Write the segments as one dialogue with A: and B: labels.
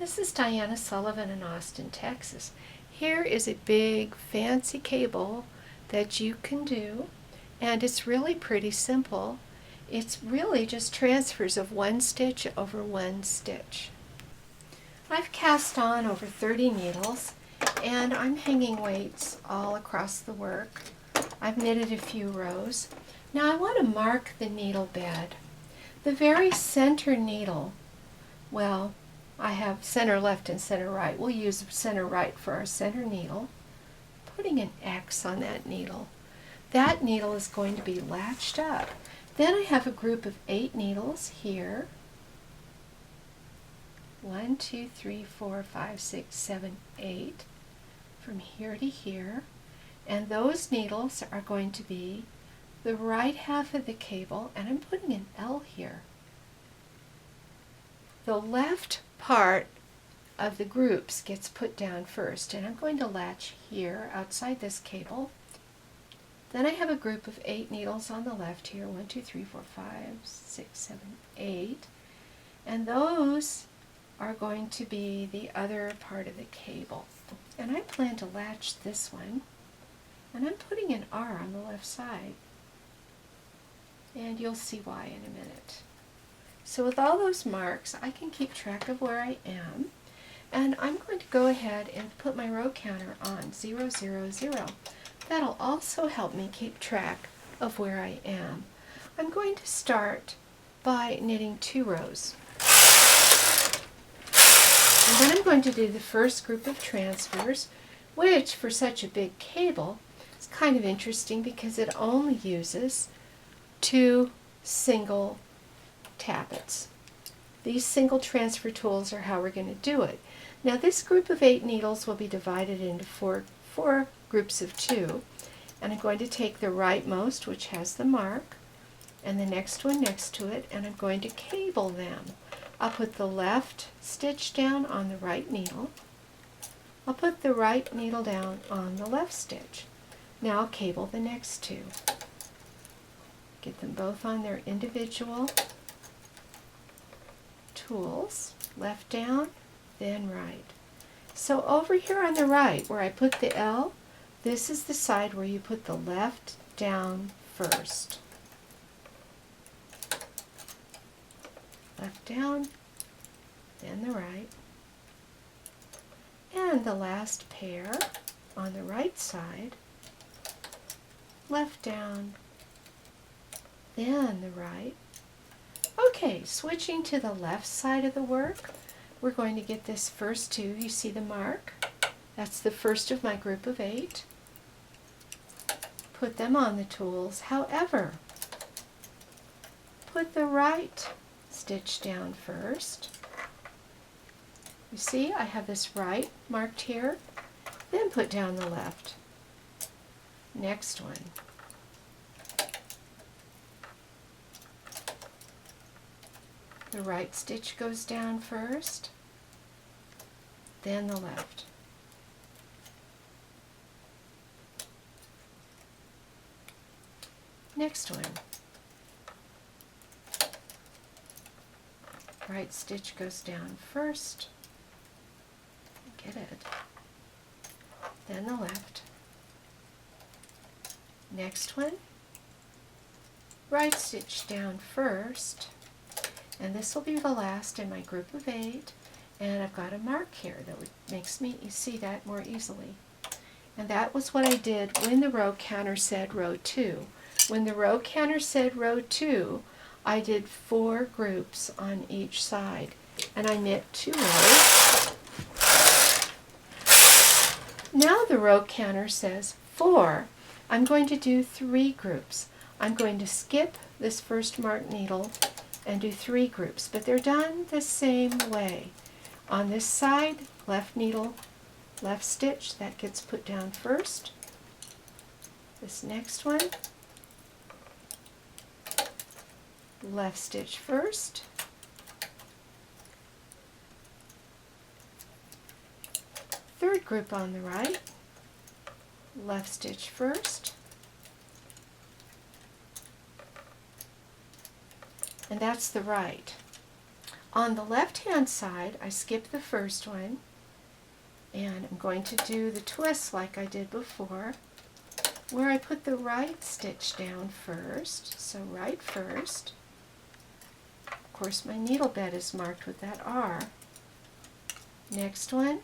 A: This is Diana Sullivan in Austin, Texas. Here is a big fancy cable that you can do, and it's really pretty simple. It's really just transfers of one stitch over one stitch. I've cast on over 30 needles, and I'm hanging weights all across the work. I've knitted a few rows. Now I want to mark the needle bed. The very center needle, well, I have center left and center right. We'll use center right for our center needle. Putting an X on that needle. That needle is going to be latched up. Then I have a group of 8 needles here. 1, 2, 3, 4, 5, 6, 7, 8. From here to here. And those needles are going to be the right half of the cable, and I'm putting an L here. The left part of the groups gets put down first, and I'm going to latch here outside this cable. Then I have a group of 8 needles on the left here, 1, 2, 3, 4, 5, 6, 7, 8, and those are going to be the other part of the cable. And I plan to latch this one, and I'm putting an R on the left side, and you'll see why in a minute. So with all those marks, I can keep track of where I am, and I'm going to go ahead and put my row counter on 0, 0, 0. That'll also help me keep track of where I am. I'm going to start by knitting 2 rows. And then I'm going to do the first group of transfers, which for such a big cable is kind of interesting because it only uses 2 single tappets. These single transfer tools are how we're going to do it. Now this group of 8 needles will be divided into four groups of 2, and I'm going to take the rightmost, which has the mark, and the next one next to it, and I'm going to cable them. I'll put the left stitch down on the right needle. I'll put the right needle down on the left stitch. Now I'll cable the next 2. Get them both on their individual tools, left down, then right. So over here on the right, where I put the L, this is the side where you put the left down first. Left down, then the right. And the last pair on the right side, left down, then the right. Okay, switching to the left side of the work, we're going to get this first 2. You see the mark? That's the first of my group of 8. Put them on the tools. However, put the right stitch down first. You see, I have this right marked here. Then put down the left. Next one. The right stitch goes down first, then the left. Next one. Right stitch goes down first, get it, then the left. Next one. Right stitch down first, and this will be the last in my group of 8, and I've got a mark here that makes me see that more easily. And that was what I did when the row counter said row 2. When the row counter said row 2, I did 4 groups on each side, and I knit 2 rows. Now the row counter says 4. I'm going to do 3 groups. I'm going to skip this first marked needle and do 3 groups, but they're done the same way. On this side, left needle, left stitch, that gets put down first. This next one, left stitch first. Third group on the right, left stitch first. And that's the right. On the left-hand side, I skip the first one, and I'm going to do the twist like I did before, where I put the right stitch down first, so right first. Of course, my needle bed is marked with that R. Next one,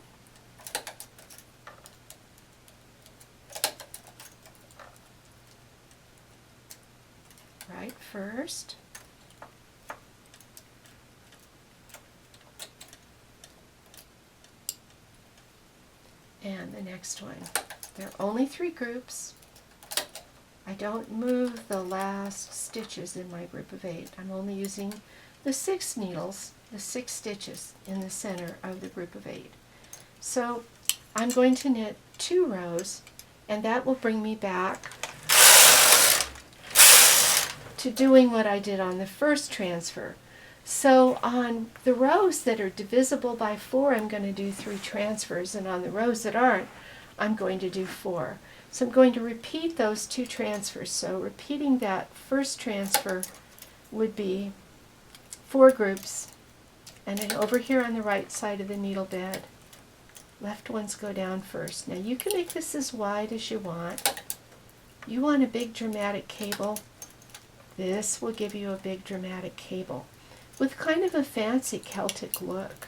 A: right first, and the next one. There are only 3 groups. I don't move the last stitches in my group of 8. I'm only using the 6 needles, the 6 stitches in the center of the group of 8. So I'm going to knit 2 rows, and that will bring me back to doing what I did on the first transfer. So on the rows that are divisible by 4, I'm going to do 3 transfers, and on the rows that aren't, I'm going to do 4. So I'm going to repeat those 2 transfers. So repeating that first transfer would be 4 groups, and then over here on the right side of the needle bed, left ones go down first. Now you can make this as wide as you want. You want a big dramatic cable, this will give you a big dramatic cable with kind of a fancy Celtic look.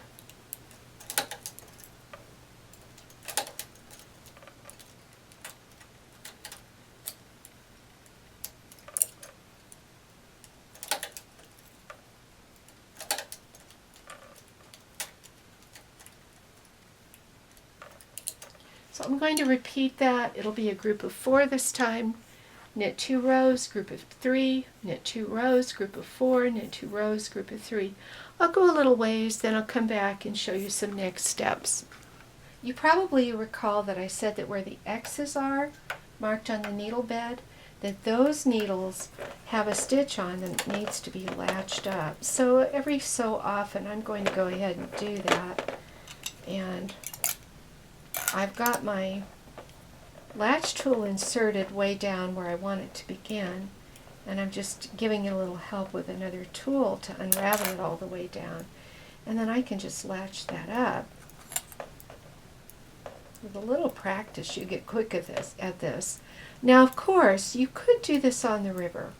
A: So I'm going to repeat that. It'll be a group of 4 this time. Knit 2 rows, group of 3, knit 2 rows, group of 4, knit 2 rows, group of 3. I'll go a little ways, then I'll come back and show you some next steps. You probably recall that I said that where the X's are marked on the needle bed, that those needles have a stitch on them that needs to be latched up. So every so often I'm going to go ahead and do that. And I've got my latch tool inserted way down where I want it to begin, and I'm just giving it a little help with another tool to unravel it all the way down, and then I can just latch that up. With a little practice you get quick at this. Now of course you could do this on the river,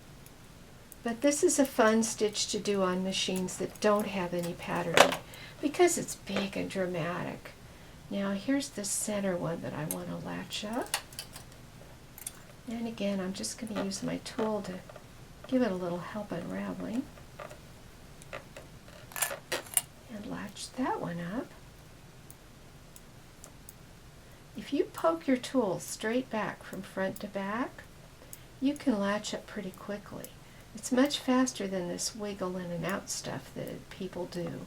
A: but this is a fun stitch to do on machines that don't have any patterning because it's big and dramatic. Now here's the center one that I want to latch up. And again, I'm just going to use my tool to give it a little help unraveling. And latch that one up. If you poke your tool straight back from front to back, you can latch up pretty quickly. It's much faster than this wiggle in and out stuff that people do.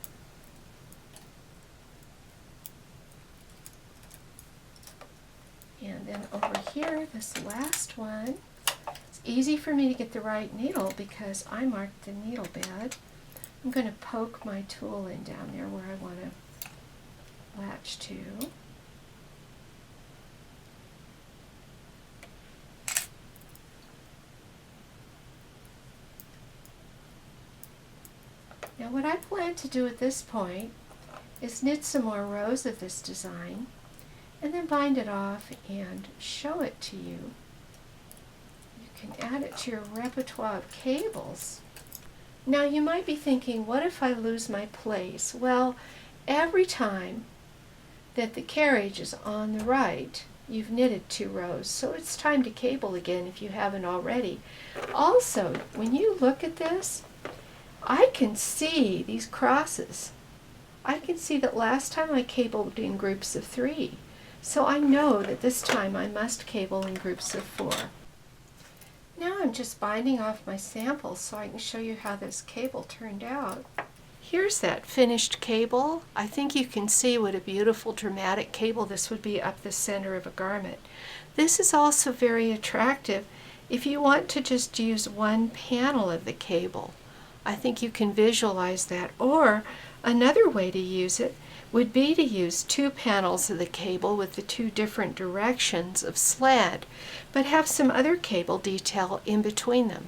A: And then over here, this last one, it's easy for me to get the right needle because I marked the needle bed. I'm going to poke my tool in down there where I want to latch to. Now what I plan to do at this point is knit some more rows of this design and then bind it off and show it to you. You can add it to your repertoire of cables. Now you might be thinking, what if I lose my place? Well, every time that the carriage is on the right, you've knitted 2 rows, so it's time to cable again if you haven't already. Also, when you look at this, I can see these crosses. I can see that last time I cabled in groups of 3. So I know that this time I must cable in groups of 4. Now I'm just binding off my samples so I can show you how this cable turned out. Here's that finished cable. I think you can see what a beautiful dramatic cable this would be up the center of a garment. This is also very attractive if you want to just use one panel of the cable. I think you can visualize that. Or another way to use it would be to use 2 panels of the cable with the 2 different directions of sled, but have some other cable detail in between them.